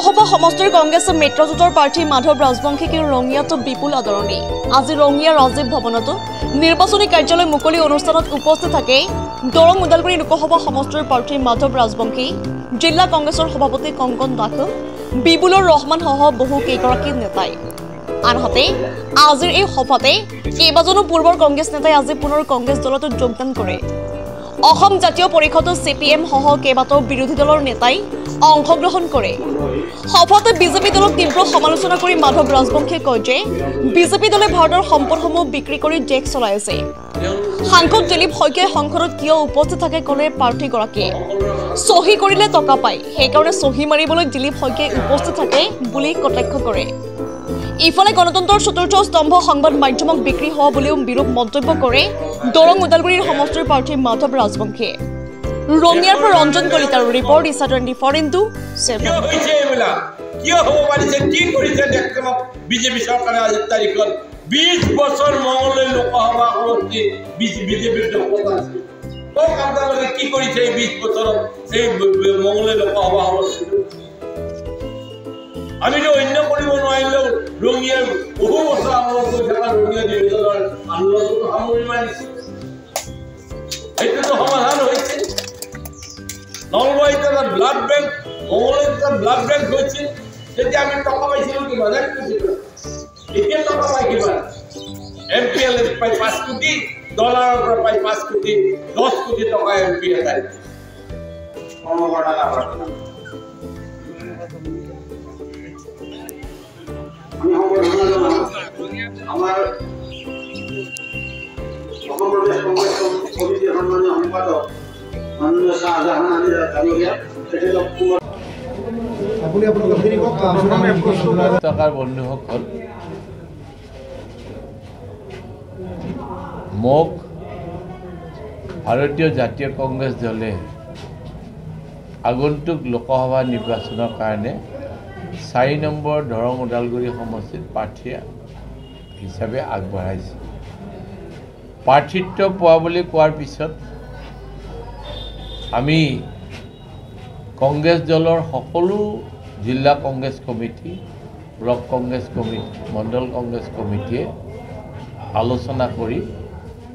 লোকসভা সমষ্টিৰ কংগ্ৰেছৰ মিত্ৰজোঁটৰ প্ৰাৰ্থী মাধৱ ৰাজবংশীক ৰঙিয়াত বিপুল আদৰণি। আজি ৰঙিয়া ৰাজীৱ ভৱনত নিৰ্বাচনী কাৰ্যালয় মুকলি অনুষ্ঠানত উপস্থিত থাকে দৰং ওদালগুৰি লোকসভা সমষ্টিৰ প্ৰাৰ্থী মাধৱ ৰাজবংশী, জিলা কংগ্ৰেছৰ সভাপতি কংকন দাস, বিপুলৰ ৰহমান সহ বহু কেইগৰাকী নেতাই। আনহাতে আজিৰ এই সভাতে কেইবাজনো পূৰ্বৰ কংগ্ৰেছ নেতাই আজি পুনৰ কংগ্ৰেছ দলত যোগদান কৰে। অসম জাতীয় পৰিষদ CPM সহ কেইবাটাও বিৰোধী দলৰ নেতাই অংশগ্ৰহণ কৰে। সভাতে বিজেপি দলক তীব্ৰ সমালোচনা কৰি মাধৱ ৰাজবংশীয়ে কয় যে বিজেপি দলে ভাৰতৰ সম্পদসমূহ বিক্ৰী কৰি দেশ চলাই আছে। সাংসদ দিলীপ শইকীয়াই সংসদত কিয় উপস্থিত থাকে ক'লে প্ৰাৰ্থীগৰাকীয়ে চহী কৰিলে টকা পায়, সেইকাৰণে চহী মাৰিবলৈ দিলীপ শইকীয়াই উপস্থিত থাকে বুলি কটাক্ষ কৰে। ইফালে গণতন্ত্ৰৰ চতুৰ্থ স্তম্ভ সংবাদ মাধ্যমক বিক্ৰী হোৱা বুলিও বিৰূপ মন্তব্য কৰে দৰং ওদালগুৰিৰ সমষ্টিৰ প্ৰাৰ্থী মাধৱ ৰাজবংশীয়ে। ৰঙিয়াৰ পৰা ৰঞ্জন কলিতাৰ ৰিপৰ্ট ইছা 24x7। কিয় হ'ব পাৰিছে, কি কৰিছে দেশখনত বিজেপি চৰকাৰে আজিৰ তাৰিখত 20 বছৰ মঙলদৈ লোকসভা সমষ্টি বিজেপিৰ দখলত আছে। কওক আপোনালোকে কি কৰিছে এই 20 বছৰত এই মঙলদৈ লোকসভা সমষ্টিটো? আমিতো অন্য কৰিব নোৱাৰিলেও ৰঙিয়াৰ বহু বছৰ আন্দোলন কৰি থকা ৰঙিয়া ডিভিজনৰ আন্দোলনটো সামৰি মাৰিছে। এইটোতো সমাধান হৈছে। নলবাৰীত এটা ব্লাড বেংক, মঙলদৈত এটা ব্লাড বেংক হৈছিল। তেতিয়া আমি টকা পাইছিলোঁ কিমান? 1 কোটি টকা। এতিয়া টকা পাই কিমান? MPL পাই 5 কোটি, ডলাৰৰ পৰা পাই 5 কোটি, 10 কোটি টকা MP এটাই। আমাৰ অসম প্ৰদেশ কংগ্ৰেছ সমিতিৰ সন্মানীয় সম্পাদক মাননীয় শাহজাহান আলী ডাঙৰীয়া, তেখেতক টকাৰ বন্ধুসকল, মোক ভাৰতীয় জাতীয় কংগ্ৰেছ দলে আগন্তুক লোকসভা নিৰ্বাচনৰ কাৰণে 4 নম্বৰ দৰং ওদালগুৰি সমষ্টিত প্ৰাৰ্থী হিচাপে আগবঢ়াইছে। প্ৰাৰ্থিত্ব পোৱা বুলি কোৱাৰ পিছত আমি কংগ্ৰেছ দলৰ সকলো জিলা Congress committee, block Congress committee, মণ্ডল কংগ্ৰেছ কমিটিয়ে আলোচনা কৰি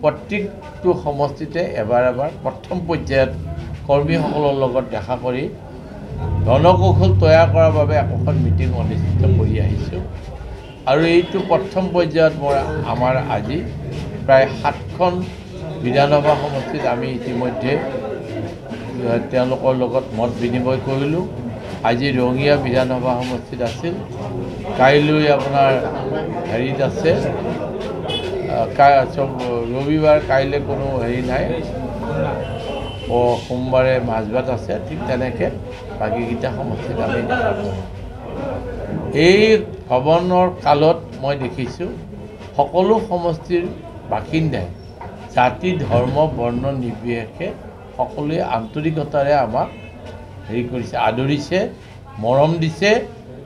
প্ৰত্যেকটো সমষ্টিতে এবাৰ প্ৰথম পৰ্যায়ত কৰ্মীসকলৰ লগত দেখা কৰি ৰণকৌশল তৈয়াৰ কৰাৰ বাবে একোখন মিটিং অনুষ্ঠিত কৰি আহিছোঁ। আৰু এইটো প্ৰথম পৰ্যায়ত আমাৰ আজি প্ৰায় 7খন বিধানসভা সমষ্টিত আমি ইতিমধ্যে তেওঁলোকৰ লগত মত বিনিময় কৰিলোঁ। আজি ৰঙিয়া বিধানসভা সমষ্টিত আছিল, কাইলৈ আপোনাৰ হেৰিত আছে, ৰবিবাৰ, কাইলৈ কোনো হেৰি নাই, সোমবাৰে মাজবাট আছে। ঠিক তেনেকৈ বাকীকেইটা সমষ্টিত আমি দেখা পাওঁ। এই ভ্ৰমণৰ কালত মই দেখিছোঁ সকলো সমষ্টিৰ বাসিন্দাই জাতি, ধৰ্ম, বৰ্ণ নিৰ্বিশেষে সকলোৱে আন্তৰিকতাৰে আমাক হেৰি কৰিছে, আদৰিছে, মৰম দিছে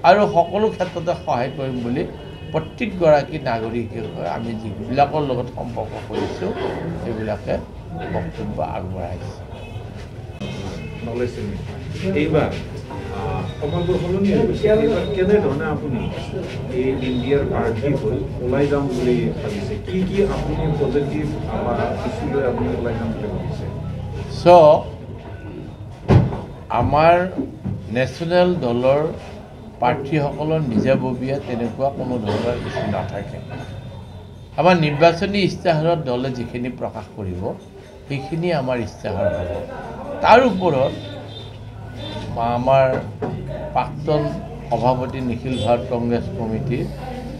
আৰু সকলো ক্ষেত্ৰতে সহায় কৰিম বুলি প্ৰত্যেকগৰাকী নাগৰিকে আমি যিবিলাকৰ লগত সম্পৰ্ক কৰিছোঁ সেইবিলাকে বক্তব্য আগবঢ়াইছে। এইবাৰ সময়বোৰ সলনি হৈ গৈছে। এইবাৰ কেনেধৰণে আপুনি এই ইণ্ডিয়াৰ প্ৰাৰ্থী হৈ ওলাই যাম বুলি ভাবিছে? কি আপুনি পজিটিভ ইছ্যু লৈ আপুনি ওলাই যাম বুলি ভাবিছে? আমাৰ নেশ্যনেল দলৰ প্ৰাৰ্থীসকলৰ নিজাববীয়া তেনেকুৱা কোনো ধৰণৰ ইছ্যু নাথাকে। আমাৰ নিৰ্বাচনী ইস্তাহাৰত দলে যিখিনি প্ৰকাশ কৰিব সেইখিনি আমাৰ ইস্তাহাৰ হ'ব। তাৰ ওপৰত আমাৰ প্ৰাক্তন সভাপতি নিখিল ভাৰত কংগ্ৰেছ কমিটিৰ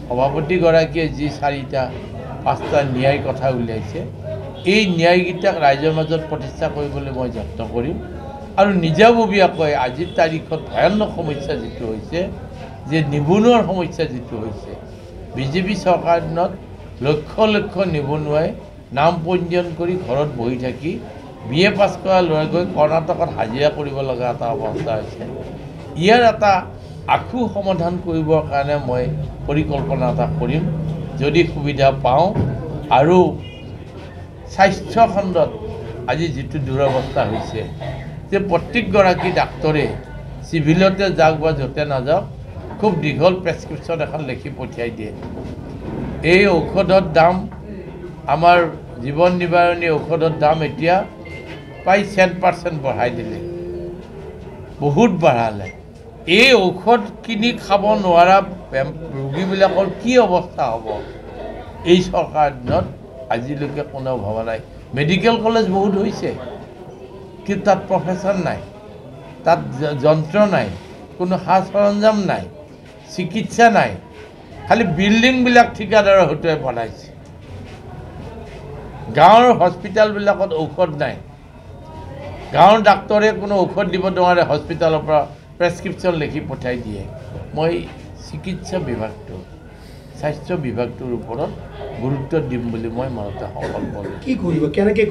সভাপতিগৰাকীয়ে যি 4-5টা ন্যায়ৰ কথা উলিয়াইছে, এই ন্যায়কেইটাক ৰাইজৰ মাজত প্ৰতিষ্ঠা কৰিবলৈ মই যত্ন কৰিম। আৰু নিজাববীয়াকৈ আজিৰ তাৰিখত ভয়ানক সমস্যা যিটো হৈছে, যে নিবনুৱাৰ সমস্যা যিটো হৈছে, বিজেপি চৰকাৰ দিনত লক্ষ লক্ষ নিবনুৱাই নাম পঞ্জীয়ন কৰি ঘৰত বহি থাকি BA পাছ কৰা ল'ৰাই গৈ কৰ্ণাটকত হাজিৰা কৰিব লগা এটা অৱস্থা হৈছে। ইয়াৰ এটা আশু সমাধান কৰিবৰ কাৰণে মই পৰিকল্পনা এটা কৰিম যদি সুবিধা পাওঁ। আৰু স্বাস্থ্য খণ্ডত আজি যিটো দুৰৱস্থা হৈছে যে প্ৰত্যেকগৰাকী ডাক্তৰে চিভিলতে যাওক বা য'তে নাযাওক খুব দীঘল প্ৰেছক্ৰিপশ্যন এখন লিখি পঠিয়াই দিয়ে। এই ঔষধৰ দাম আমাৰ জীৱন নিবাৰণী ঔষধৰ দাম এতিয়া প্ৰায় 10% বঢ়াই দিলে, বহুত বঢ়ালে। এই ঔষধ কিনি খাব নোৱাৰা ৰোগীবিলাকৰ কি অৱস্থা হ'ব এই চৰকাৰ দিনত আজিলৈকে কোনেও ভবা নাই। মেডিকেল কলেজ বহুত হৈছে, কিন্তু তাত প্ৰফেচৰ নাই, তাত যন্ত্ৰ নাই, কোনো সা সৰঞ্জাম নাই, চিকিৎসা নাই, খালি বিল্ডিংবিলাক ঠিকাদাৰৰ হতুৱাই বনাইছে। গাঁৱৰ হস্পিটেলবিলাকত ঔষধ নাই, গাঁৱৰ ডাক্তৰে কোনো ঔষধ দিব নোৱাৰে, হস্পিটেলৰ পৰা প্ৰেছক্ৰিপশ্যন লিখি পঠাই দিয়ে। মই চিকিৎসা বিভাগটো, স্বাস্থ্য বিভাগটোৰ ওপৰত গুৰুত্ব দিম বুলি মই মনতে সংকল্প লৈছোঁ। কি কৰিব, কেনেকৈ